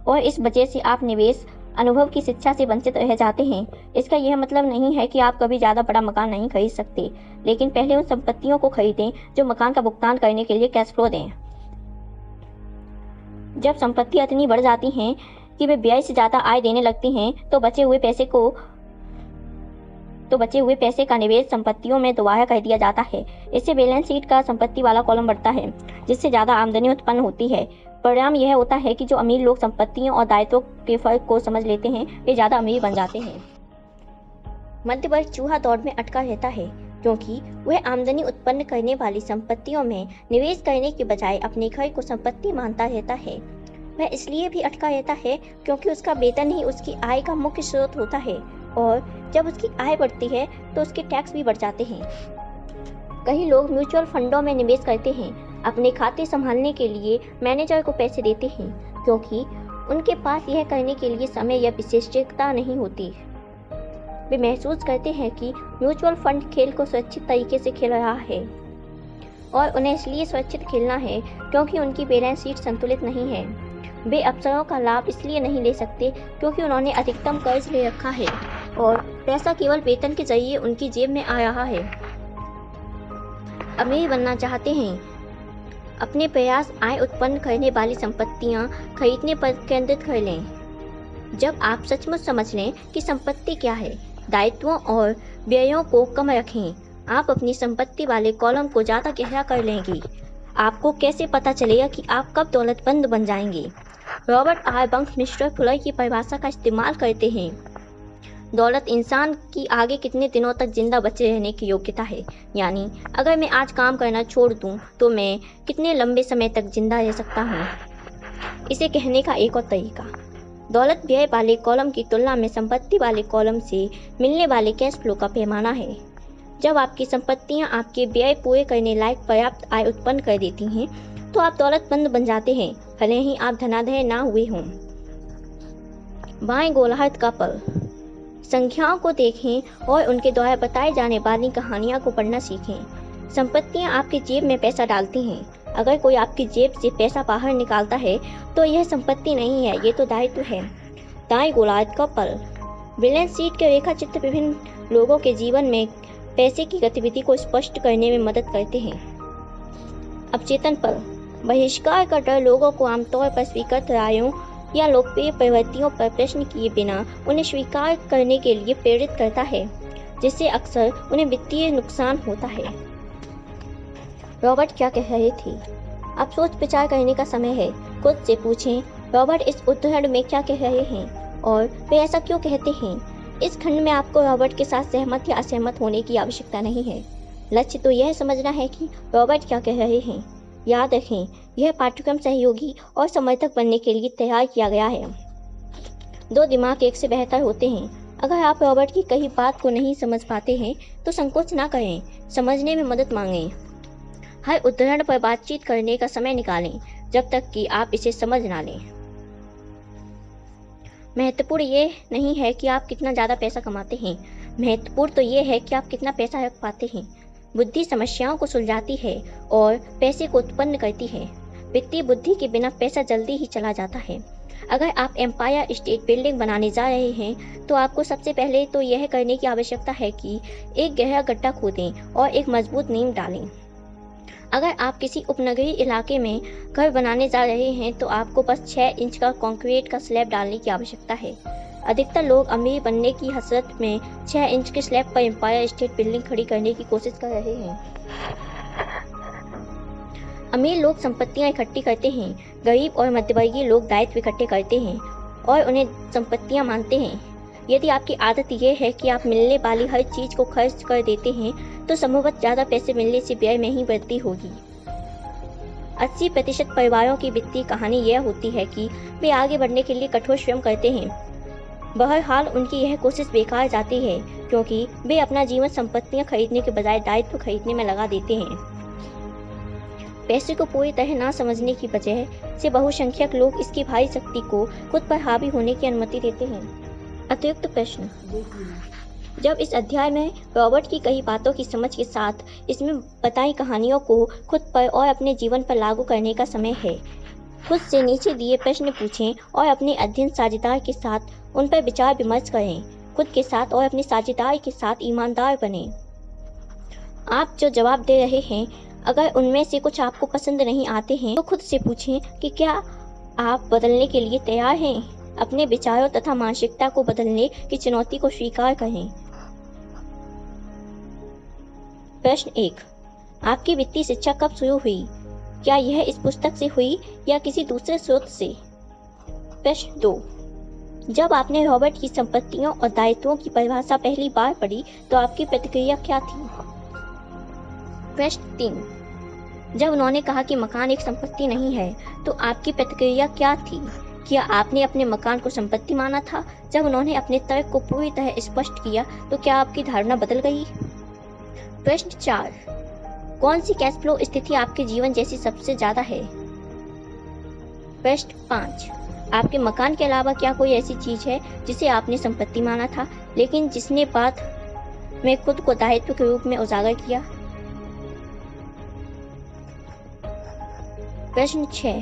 और इस वजह से आप निवेश अनुभव की शिक्षा से वंचित रह जाते हैं। इसका यह मतलब नहीं है कि आप कभी ज़्यादा बड़ा मकान नहीं खरीद सकते, लेकिन पहले उन संपत्तियों को खरीदें जो मकान का भुगतान करने के लिए कैश फ्लो दें। जब संपत्तियां इतनी बढ़ जाती हैं कि वे व्यय से ज़्यादा आय देने लगती हैं, तो बचे हुए पैसे का निवेश संपत्तियों में दोबारा कर दिया जाता है। इससे बैलेंस शीट का संपत्ति वाला कॉलम बढ़ता है, जिससे ज़्यादा आमदनी उत्पन्न होती है। परिणाम यह होता है कि जो अमीर लोग संपत्तियों और दायित्वों के फर्क को समझ लेते हैं, वे ज़्यादा अमीर बन जाते हैं। मध्य वर्ग चूहा दौड़ में अटका रहता है, क्योंकि वह आमदनी उत्पन्न करने वाली संपत्तियों में निवेश करने के बजाय अपने घर को संपत्ति मानता रहता है। वह इसलिए भी अटका रहता है क्योंकि उसका वेतन ही उसकी आय का मुख्य स्रोत होता है, और जब उसकी आय बढ़ती है तो उसके टैक्स भी बढ़ जाते हैं। कई लोग म्यूचुअल फंडों में निवेश करते हैं, अपने खाते संभालने के लिए मैनेजर को पैसे देते हैं, क्योंकि उनके पास यह करने के लिए समय या विशेषज्ञता नहीं होती। वे महसूस करते हैं कि म्यूचुअल फंड खेल को सुरक्षित तरीके से खेल रहा है, और उन्हें इसलिए सुरक्षित खेलना है क्योंकि उनकी बैलेंस शीट संतुलित नहीं है। वे अवसरों का लाभ इसलिए नहीं ले सकते क्योंकि उन्होंने अधिकतम कर्ज ले रखा है और पैसा केवल वेतन के जरिए उनकी जेब में आ रहा है। अमीर बनना चाहते हैं? अपने प्रयास आय उत्पन्न करने वाली संपत्तियां खरीदने पर केंद्रित कर लें। जब आप सचमुच समझ लें कि संपत्ति क्या है, दायित्वों और व्ययों को कम रखें, आप अपनी संपत्ति वाले कॉलम को ज़्यादा गहरा कर लेंगे। आपको कैसे पता चलेगा कि आप कब दौलतमंद बन जाएंगे? रॉबर्ट आर बंकमिस्टर फुलर की परिभाषा का इस्तेमाल करते हैं। दौलत इंसान की आगे कितने दिनों तक जिंदा बचे रहने की योग्यता है, यानी अगर मैं आज काम करना छोड़ दूं तो मैं कितने लंबे समय तक जिंदा रह सकता हूं। इसे कहने का एक और तरीका, दौलत व्यय वाले कॉलम की तुलना में संपत्ति वाले कॉलम से मिलने वाले कैश फ्लो का पैमाना है। जब आपकी संपत्तियां आपके व्यय पूरे करने लायक पर्याप्त आय उत्पन्न कर देती हैं, तो आप दौलतमंद बन जाते हैं, भले ही आप धनाढ्य ना हुए हों। बाएं गोलार्ध का पल। संख्याओं को देखें और उनके द्वारा बताई जाने वाली कहानियां को पढ़ना सीखें। संपत्तियां आपके जेब में पैसा डालती हैं। अगर कोई आपकी जेब से पैसा बाहर निकालता है तो यह संपत्ति नहीं है, ये तो दायित्व है। दाएं गोलार्ध का पल। बैलेंस शीट के रेखा चित्र विभिन्न लोगों के जीवन में पैसे की गतिविधि को स्पष्ट करने में मदद करते हैं। अवचेतन पल। बहिष्कार का डर लोगों को आमतौर पर स्वीकृत रायों या लोकप्रिय प्रवृत्तियों पर प्रश्न किए बिना उन्हें स्वीकार करने के लिए प्रेरित करता है, जिससे अक्सर उन्हें वित्तीय नुकसान होता है। रॉबर्ट क्या कह रहे थे? अब सोच विचार करने का समय है। खुद से पूछें, रॉबर्ट इस उद्धरण में क्या कह रहे हैं और वे ऐसा क्यों कहते हैं? इस खंड में आपको रॉबर्ट के साथ सहमत या असहमत होने की आवश्यकता नहीं है। लक्ष्य तो यह समझना है कि रॉबर्ट क्या कह रहे हैं। याद रखें, यह पाठ्यक्रम सहयोगी और समर्थक बनने के लिए तैयार किया गया है। दो दिमाग एक से बेहतर होते हैं। अगर आप रॉबर्ट की कही बात को नहीं समझ पाते हैं तो संकोच ना करें, समझने में मदद मांगें। हर उद्धरण पर बातचीत करने का समय निकालें जब तक कि आप इसे समझ ना लें। महत्वपूर्ण ये नहीं है कि आप कितना ज़्यादा पैसा कमाते हैं, महत्वपूर्ण तो ये है कि आप कितना पैसा रख पाते हैं। बुद्धि समस्याओं को सुलझाती है और पैसे को उत्पन्न करती है। वित्तीय बुद्धि के बिना पैसा जल्दी ही चला जाता है। अगर आप एम्पायर स्टेट बिल्डिंग बनाने जा रहे हैं तो आपको सबसे पहले तो यह करने की आवश्यकता है कि एक गहरा गड्ढा खोदें और एक मजबूत नींव डालें। अगर आप किसी उपनगरीय इलाके में घर बनाने जा रहे हैं तो आपको बस 6 इंच का कंक्रीट का स्लैब डालने की आवश्यकता है। अधिकतर लोग अमीर बनने की हसरत में 6 इंच के स्लैब पर एम्पायर स्टेट बिल्डिंग खड़ी करने की कोशिश कर रहे हैं। अमीर लोग संपत्तियां इकट्ठी करते हैं, गरीब और मध्यवर्गीय लोग दायित्व इकट्ठे करते हैं और उन्हें संपत्तियां मानते हैं। यदि आपकी आदत यह है कि आप मिलने वाली हर चीज़ को खर्च कर देते हैं तो संभवतः ज़्यादा पैसे मिलने से व्यय में ही वृद्धि होगी। 80% परिवारों की वित्तीय कहानी यह होती है कि वे आगे बढ़ने के लिए कठोर श्रम करते हैं। बहरहाल उनकी यह कोशिश बेकार जाती है क्योंकि वे अपना जीवन संपत्तियां खरीदने के बजाय दायित्व खरीदने में लगा देते हैं। पैसे को पूरी तरह ना समझने की वजह से बहुसंख्यक लोग इसकी भारी शक्ति को खुद पर हावी होने की अनुमति देते हैं। अतिरिक्त प्रश्न। जब इस अध्याय में रॉबर्ट की कई बातों की समझ के साथ इसमें बताई कहानियों को खुद पर और अपने जीवन पर लागू करने का समय है। खुद से नीचे दिए प्रश्न पूछें और अपने अध्ययन साझेदार के साथ उन पर विचार विमर्श करें। खुद के साथ और अपने साझेदार के साथ ईमानदार बनें। आप जो जवाब दे रहे हैं, अगर उनमें से कुछ आपको पसंद नहीं आते हैं तो खुद से पूछें कि क्या आप बदलने के लिए तैयार हैं। अपने विचारों तथा मानसिकता को बदलने की चुनौती को स्वीकार करें। प्रश्न 1, आपकी वित्तीय शिक्षा कब शुरू हुई? क्या यह इस पुस्तक से हुई या किसी दूसरे स्रोत से? प्रश्न 2, जब आपने रॉबर्ट की संपत्तियों और दायित्वों की परिभाषा पहली बार पढ़ी तो आपकी प्रतिक्रिया क्या थी? प्रश्न 3, जब उन्होंने कहा कि मकान एक संपत्ति नहीं है तो आपकी प्रतिक्रिया क्या थी? क्या आपने अपने मकान को संपत्ति माना था? जब उन्होंने अपने तर्क को पूरी तरह स्पष्ट किया तो क्या आपकी धारणा बदल गई? प्रश्न 4, कौन सी कैश फ्लो स्थिति आपके जीवन जैसी सबसे ज्यादा है? प्रश्न 5, आपके मकान के अलावा क्या कोई ऐसी चीज है जिसे आपने संपत्ति माना था लेकिन जिसने बाद में खुद को दायित्व के रूप में उजागर किया? प्रश्न 6,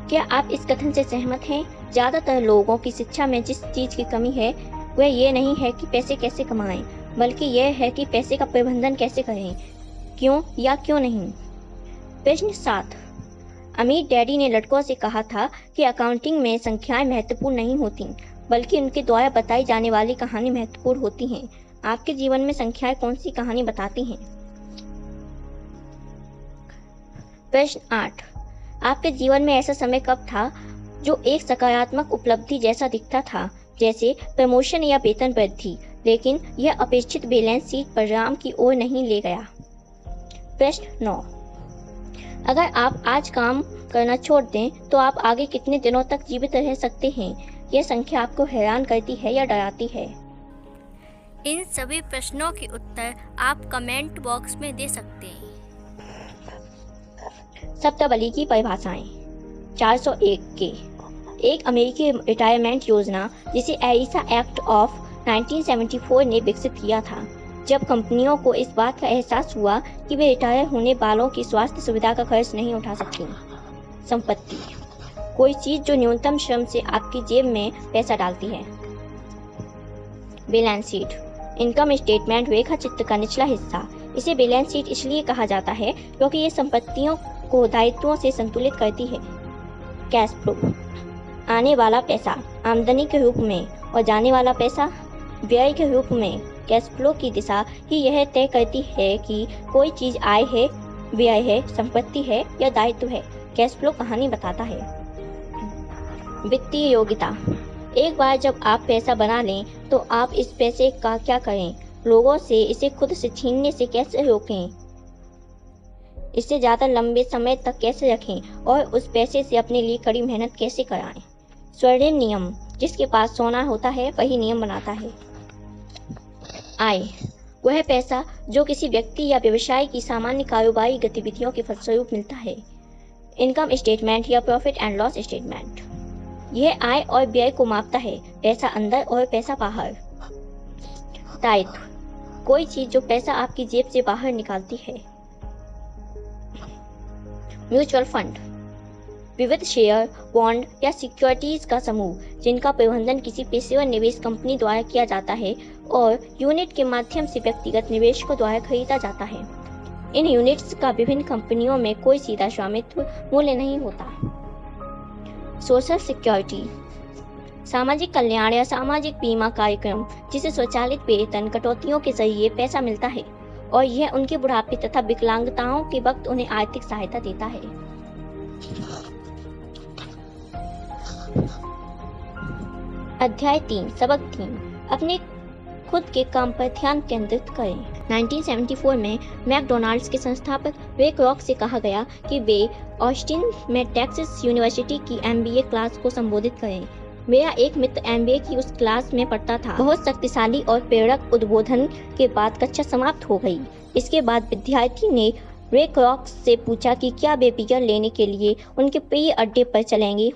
क्या आप इस कथन से सहमत हैं? ज्यादातर लोगों की शिक्षा में जिस चीज की कमी है वह ये नहीं है कि पैसे कैसे कमाएं, बल्कि यह है कि पैसे का प्रबंधन कैसे करें, क्यों या क्यों नहीं। प्रश्न 7, अमीर डैडी ने लड़कों से कहा था कि अकाउंटिंग में संख्याएं महत्वपूर्ण नहीं होती, बल्कि उनके द्वारा बताई जाने वाली कहानी महत्वपूर्ण होती हैं। आपके जीवन में संख्याएं कौन सी कहानी बताती हैं? प्रश्न 8, आपके जीवन में ऐसा समय कब था जो एक सकारात्मक उपलब्धि जैसा दिखता था, जैसे प्रमोशन या वेतन वृद्धि, लेकिन यह अपेक्षित बैलेंस शीट परिणाम की ओर नहीं ले गया? प्रश्न 9, अगर आप आज काम करना छोड़ दें तो आप आगे कितने दिनों तक जीवित रह सकते हैं? यह संख्या आपको हैरान करती है या डराती है? इन सभी प्रश्नों के उत्तर आप कमेंट बॉक्स में दे सकते हैं। शब्दावली की परिभाषाएं। 401 के, एक अमेरिकी रिटायरमेंट योजना जिसे एरिसा एक्ट ऑफ 1974 ने विकसित किया था, जब कंपनियों को इस बात का एहसास हुआ कि वे रिटायर होने वालों की स्वास्थ्य सुविधा का खर्च नहीं उठा सकती। संपत्ति, कोई चीज जो न्यूनतम श्रम से आपकी जेब में पैसा डालती है। बैलेंस शीट, इनकम स्टेटमेंट रेखा चित्र का निचला हिस्सा। इसे बैलेंस शीट इसलिए कहा जाता है क्योंकि ये संपत्तियों को दायित्वों से संतुलित करती है। कैश फ्लो, आने वाला पैसा आमदनी के रूप में और जाने वाला पैसा व्यय के रूप में। कैश फ्लो की दिशा ही यह तय करती है कि कोई चीज आय है, व्यय है, संपत्ति है या दायित्व है। कैश फ्लो कहानी बताता है। वित्तीय योग्यता, एक बार जब आप पैसा बना लें तो आप इस पैसे का क्या करें? लोगों से इसे खुद से छीनने से कैसे रोकें? इसे ज़्यादा लंबे समय तक कैसे रखें और उस पैसे से अपने लिए कड़ी मेहनत कैसे कराएं? स्वर्णिम नियम, जिसके पास सोना होता है वही नियम बनाता है। आय, वह पैसा जो किसी व्यक्ति या व्यवसाय की सामान्य कारोबारी गतिविधियों के फलस्वरूप मिलता है। इनकम स्टेटमेंट या प्रॉफिट एंड लॉस स्टेटमेंट, यह आय और व्यय को मापता है, पैसा अंदर और पैसा बाहर। दायित्व, कोई चीज जो पैसा आपकी जेब से बाहर निकालती है। म्यूचुअल फंड, विविध शेयर, बॉन्ड या सिक्योरिटीज का समूह जिनका प्रबंधन किसी पेशेवर निवेश कंपनी द्वारा किया जाता है और यूनिट के माध्यम से व्यक्तिगत निवेशकों द्वारा खरीदा जाता है। इन यूनिट्स का विभिन्न कंपनियों में कोई सीधा स्वामित्व मूल्य नहीं होता। सोशल सिक्योरिटी, सामाजिक कल्याण या सामाजिक बीमा कार्यक्रम जिसे स्वचालित वेतन कटौतियों के जरिए पैसा मिलता है और यह उनके बुढ़ापे तथा विकलांगताओं के वक्त उन्हें आर्थिक सहायता देता है। अध्याय 3, सबक 3, अपने खुद के काम पर ध्यान केंद्रित करें। 1974 में मैकडोनाल्ड्स के संस्थापक रे क्रॉक से कहा गया कि वे ऑस्टिन में टेक्सास यूनिवर्सिटी की MBA क्लास को संबोधित करें। मेरा एक मित्र MBA की उस क्लास में पढ़ता था। बहुत शक्तिशाली और प्रेरक उद्बोधन के बाद कक्षा समाप्त हो गई। इसके बाद विद्यार्थी ने रे क्रॉक से पूछा कि क्या वे बियर लेने के लिए उनके प्रिय अड्डे पर चलेंगे।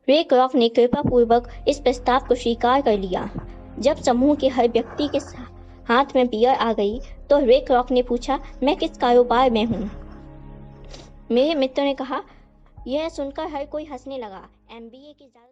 रे क्रॉक ने कृपापूर्वक इस प्रस्ताव को स्वीकार कर लिया। जब समूह के हर व्यक्ति के हाथ में बियर आ गई तो रे क्रॉक ने पूछा, मैं किस कारोबार में हूँ? मेरे मित्र ने कहा, यह सुनकर हर कोई हंसने लगा। एमबीए की ज़्यादा